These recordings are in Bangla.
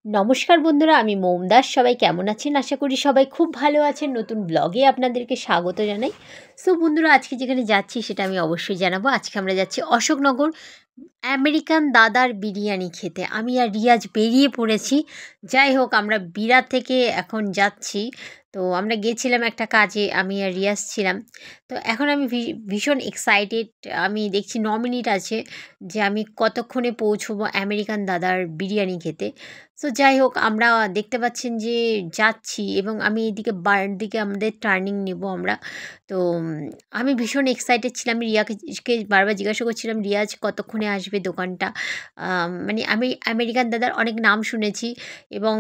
নমস্কার বন্ধুরা, আমি মোম দাস। সবাই কেমন আছেন? আশা করি সবাই খুব ভালো আছেন। নতুন ব্লগে আপনাদেরকে স্বাগত জানাই। সো বন্ধুরা, আজকে যেখানে যাচ্ছি সেটা আমি অবশ্যই জানাবো। আজকে আমরা যাচ্ছি অশোকনগর আমেরিকান দাদার বিরিয়ানি খেতে। আমি আর রিয়াজ বেরিয়ে পড়েছি। যাই হোক, আমরা বিরাট থেকে এখন যাচ্ছি। তো আমরা গেছিলাম একটা কাজে, আমি আর রিয়াজ ছিলাম। তো এখন আমি ভীষণ এক্সাইটেড। আমি দেখছি 9 মিনিট আছে যে আমি কতক্ষণে পৌঁছবো আমেরিকান দাদার বিরিয়ানি খেতে। সো যাই হোক, আমরা দেখতে পাচ্ছেন যে যাচ্ছি এবং আমি এদিকে বাড়ির দিকে আমাদের টার্নিং নেব আমরা। তো আমি ভীষণ এক্সাইটেড ছিলাম। রিয়াকে বারবার জিজ্ঞাসা করছিলাম, রিয়াজ কতক্ষণে আসবে দোকানটা। মানে আমি আমেরিকান দাদার অনেক নাম শুনেছি এবং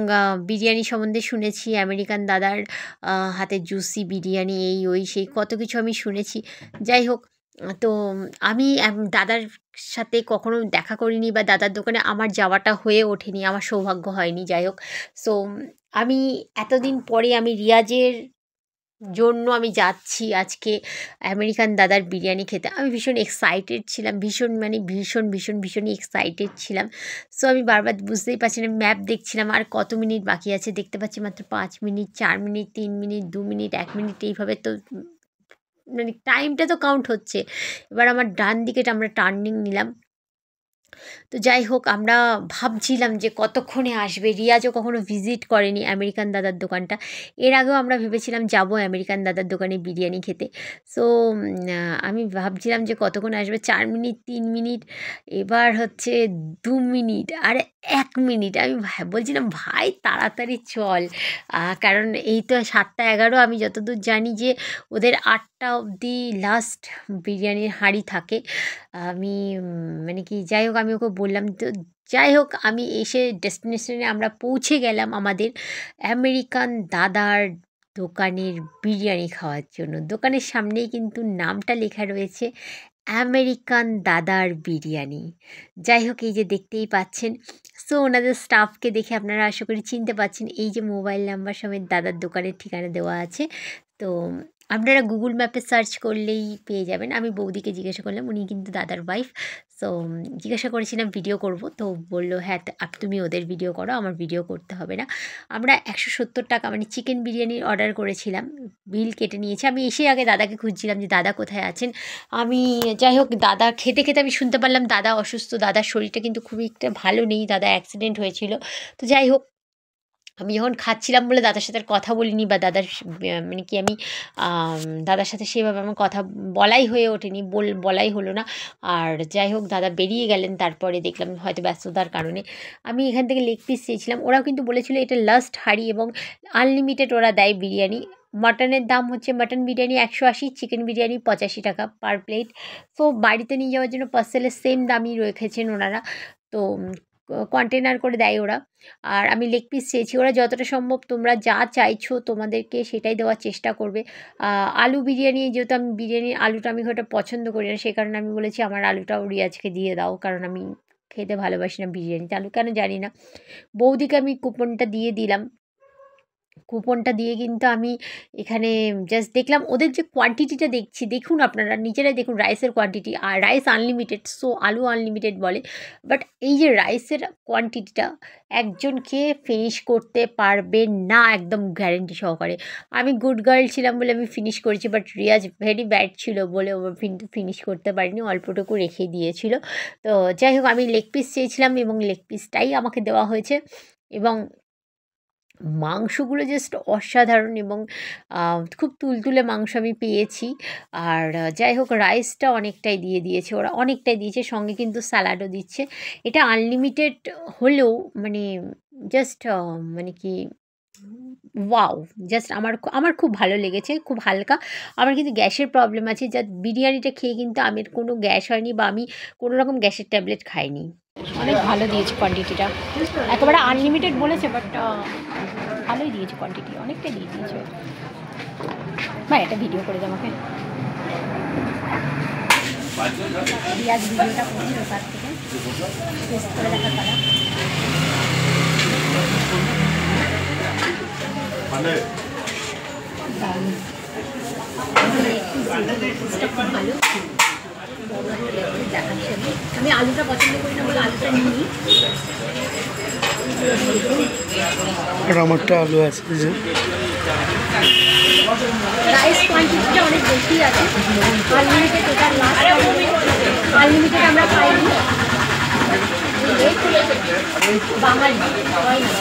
বিরিয়ানি সম্বন্ধে শুনেছি। আমেরিকান দাদার হাতে জুসি বিরিয়ানি, এই ওই সেই কত কিছু আমি শুনেছি। যাই হোক, তো আমি দাদার সাথে কখনো দেখা করিনি বা দাদার দোকানে আমার যাওয়াটা হয়ে ওঠেনি, আমার সৌভাগ্য হয়নি। যাই হোক, সো আমি এতদিন পরে আমি রিয়াজের জন্য আমি যাচ্ছি আজকে আমেরিকান দাদার বিরিয়ানি খেতে। আমি ভীষণ এক্সাইটেড ছিলাম, ভীষণ মানে ভীষণই এক্সাইটেড ছিলাম। সো আমি বারবার বুঝতেই পারছি না, ম্যাপ দেখছিলাম আর কত মিনিট বাকি আছে। দেখতে পাচ্ছি মাত্র 5 minute, 4 minute, 3 minute, 2 minute, 1 minute, এইভাবে তো মানে টাইমটা তো কাউন্ট হচ্ছে। এবার আমার ডান দিকে আমরা টার্নিং নিলাম। তো যাই হোক, আমরা ভাবছিলাম যে কতক্ষণে আসবে। রিয়াজও কখনো ভিজিট করেনি আমেরিকান দাদার দোকানটা। এর আগেও আমরা ভেবেছিলাম যাবো আমেরিকান দাদার দোকানে বিরিয়ানি খেতে। সো আমি ভাবছিলাম যে কতক্ষণ আসবে। 4 মিনিট, 3 মিনিট, এবার হচ্ছে 2 মিনিট আর 1 মিনিট। আমি বলছিলাম, ভাই তাড়াতাড়ি চল। কারণ এই তো 7টা 11, আমি যতদূর জানি যে ওদের 8টা অবধি লাস্ট বিরিয়ানির হাঁড়ি থাকে। আমি মানে কি, যাই হোক, আমি ওকে বললাম। তো যাই হোক, আমি এসে ডেস্টিনেশনে আমরা পৌঁছে গেলাম আমাদের আমেরিকান দাদার দোকানের বিরিয়ানি খাওয়ার জন্য। দোকানের সামনেই কিন্তু নামটা লেখা রয়েছে আমেরিকান দাদার বিরিয়ানি। যাই হোক, এই যে দেখতেই পাচ্ছেন। সো ওনাদের স্টাফকে দেখে আপনারা আশা করি চিনতে পাচ্ছেন। এই যে মোবাইল নাম্বার সমেত দাদার দোকানের ঠিকানা দেওয়া আছে। তো আপনারা গুগল ম্যাপে সার্চ করলেই পেয়ে যাবেন। আমি বৌদিকে জিজ্ঞাসা করলাম, উনি কিন্তু দাদার ওয়াইফ। সো জিজ্ঞাসা করেছিলাম ভিডিও করব, তো বললো হ্যাঁ তুমি ওদের ভিডিও করো, আমার ভিডিও করতে হবে না। আমরা 170 টাকা মানে চিকেন বিরিয়ানির অর্ডার করেছিলাম। বিল কেটে নিয়েছি। আমি এসে আগে দাদাকে খুঁজছিলাম যে দাদা কোথায় আছেন। আমি যাই হোক, দাদা খেতে খেতে আমি শুনতে পারলাম দাদা অসুস্থ। দাদার শরীরটা কিন্তু খুবই একটা ভালো নেই, দাদা অ্যাক্সিডেন্ট হয়েছিল। তো যাই হোক, আমি যখন খাচ্ছিলাম বলে দাদার সাথে আর কথা বলিনি বা দাদার মানে কি আমি দাদার সাথে সেভাবে আমার কথা বলাই হয়ে ওঠেনি, বলাই হলো না। আর যাই হোক, দাদা বেরিয়ে গেলেন। তারপরে দেখলাম হয়তো ব্যস্ততার কারণে। আমি এখান থেকে লেগ পিস চেয়েছিলাম। ওরাও কিন্তু বলেছিল এটা লাস্ট হাঁড়ি এবং আনলিমিটেড ওরা দেয় বিরিয়ানি। মাটনের দাম হচ্ছে, মাটন বিরিয়ানি 180, চিকেন বিরিয়ানি 85 টাকা পার প্লেট। সো বাড়িতে নিয়ে যাওয়ার জন্য পার্সেলের সেম দামই রেখেছেন ওনারা। তো কন্টেনার করে দেয় ওরা। আর আমি লেগ পিস চেয়েছি। ওরা যতটা সম্ভব তোমরা যা চাইছো তোমাদেরকে সেটাই দেওয়ার চেষ্টা করবে। আলু বিরিয়ানি, যেহেতু আমি বিরিয়ানির আলুটা আমি খুব একটা পছন্দ করি না, সেই কারণে আমি বলেছি আমার আলুটাও রিয়াজকে দিয়ে দাও, কারণ আমি খেতে ভালোবাসি না বিরিয়ানিতে আলু, কেন জানি না। বৌদিকে আমি কুপনটা দিয়ে দিলাম। কুপনটা দিয়ে কিন্তু আমি এখানে জাস্ট দেখলাম ওদের যে কোয়ান্টিটিটা দেখছি, দেখুন আপনারা নিজেরাই দেখুন রাইসের কোয়ান্টিটি। আর রাইস আনলিমিটেড, সো আলু আনলিমিটেড বলে। বাট এই যে রাইসের কোয়ান্টিটিটা একজন খেয়ে ফিনিশ করতে পারবে না, একদম গ্যারেন্টি সহকারে। আমি গুড গার্ল ছিলাম বলে আমি ফিনিশ করেছি, বাট রিয়াজ ভেরি ব্যাড ছিল বলে ও কিন্তু ফিনিশ করতে পারিনি, অল্পটুকু রেখে দিয়েছিল। তো যাই হোক, আমি লেগ পিস চেয়েছিলাম এবং লেগ পিসটাই আমাকে দেওয়া হয়েছে। এবং মাংসগুলো জাস্ট অসাধারণ এবং খুব তুলতুলে মাংস আমি পেয়েছি। আর যাই হোক, রাইসটা অনেকটাই দিয়ে দিয়েছে ওরা, অনেকটাই দিয়েছে, সঙ্গে কিন্তু স্যালাডও দিচ্ছে। এটা আনলিমিটেড হলেও মানে জাস্ট মানে কি ওয়াও! জাস্ট আমার খুব ভালো লেগেছে, খুব হালকা। আমার কিন্তু গ্যাসের প্রবলেম আছে, যা বিরিয়ানিটা খেয়ে কিন্তু আমার কোনো গ্যাস হয়নি বা আমি কোনো রকম গ্যাসের ট্যাবলেট খাইনি। অনেক ভালো দিয়েছে কোয়ান্টিটিটা। একেবারে আনলিমিটেড বলেছে, বাট ভালোই দিয়েছে কোয়ান্টিটি, অনেকটাই দিয়ে দিয়েছে। ভাই একটা ভিডিও করে দে আমাকে। রিয়াজ ভিডিওটা করছিল তার থেকে টেস্ট করে দেখা পালা। ভালো আমি আলুটা পছন্দ করি না বলে আলুটা নিই। আর আমারটা আলু আছে যে রাইস কোয়ান্টিটিটা অনেক বেশি আছে। আনলিমিটেড, এটা লাস্ট আনলিমিটেড আমরা পাইনি, বাঙালি হয় না,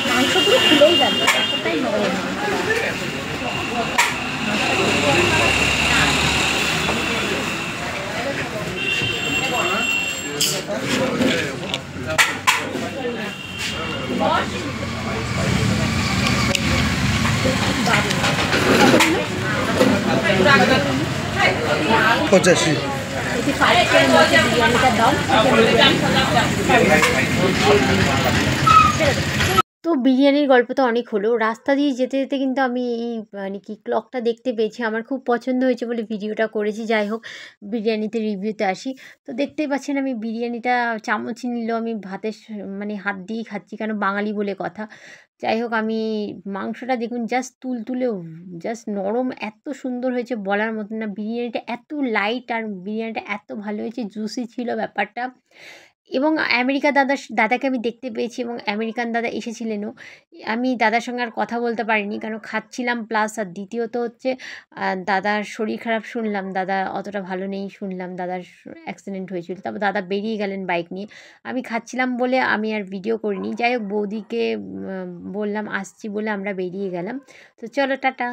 মাংস পুরো খুলেই গেল, এতটাই নরম। পঁচাশি। বিরিয়ানিটার দাম। তো বিরিয়ানির গল্প তো অনেক হলো। রাস্তা দিয়ে যেতে যেতে কিন্তু আমি এই মানে কি ক্লকটা দেখতে পেয়েছি, আমার খুব পছন্দ হয়েছে বলে ভিডিওটা করেছি। যাই হোক, বিরিয়ানিতে রিভিউতে আসি। তো দেখতেই পাচ্ছেন আমি বিরিয়ানিটা চামচ নিলেও আমি মানে হাত দিয়েই খাচ্ছি, কেন বাঙালি বলে কথা। যাই হোক, আমি মাংসটা দেখুন জাস্ট তুলতুলে, জাস্ট নরম, এত সুন্দর হয়েছে বলার মতো না। বিরিয়ানিটা এত লাইট আর বিরিয়ানিটা এত ভালো হয়েছে, জুসি ছিল ব্যাপারটা। এবং দাদাকে আমি দেখতে পেয়েছি এবং আমেরিকান দাদা এসেছিলেনও। আমি দাদার সঙ্গে আর কথা বলতে পারিনি, কারণ খাচ্ছিলাম, প্লাস আর দ্বিতীয়ত হচ্ছে দাদার শরীর খারাপ শুনলাম, দাদা অতটা ভালো নেই শুনলাম, দাদার অ্যাক্সিডেন্ট হয়েছিল, তারপর দাদা বেরিয়ে গেলেন বাইক নিয়ে। আমি খাচ্ছিলাম বলে আমি আর ভিডিও করিনি। যাই হোক, বৌদিকে বললাম আসছি বলে আমরা বেরিয়ে গেলাম। তো চলো, টাটা।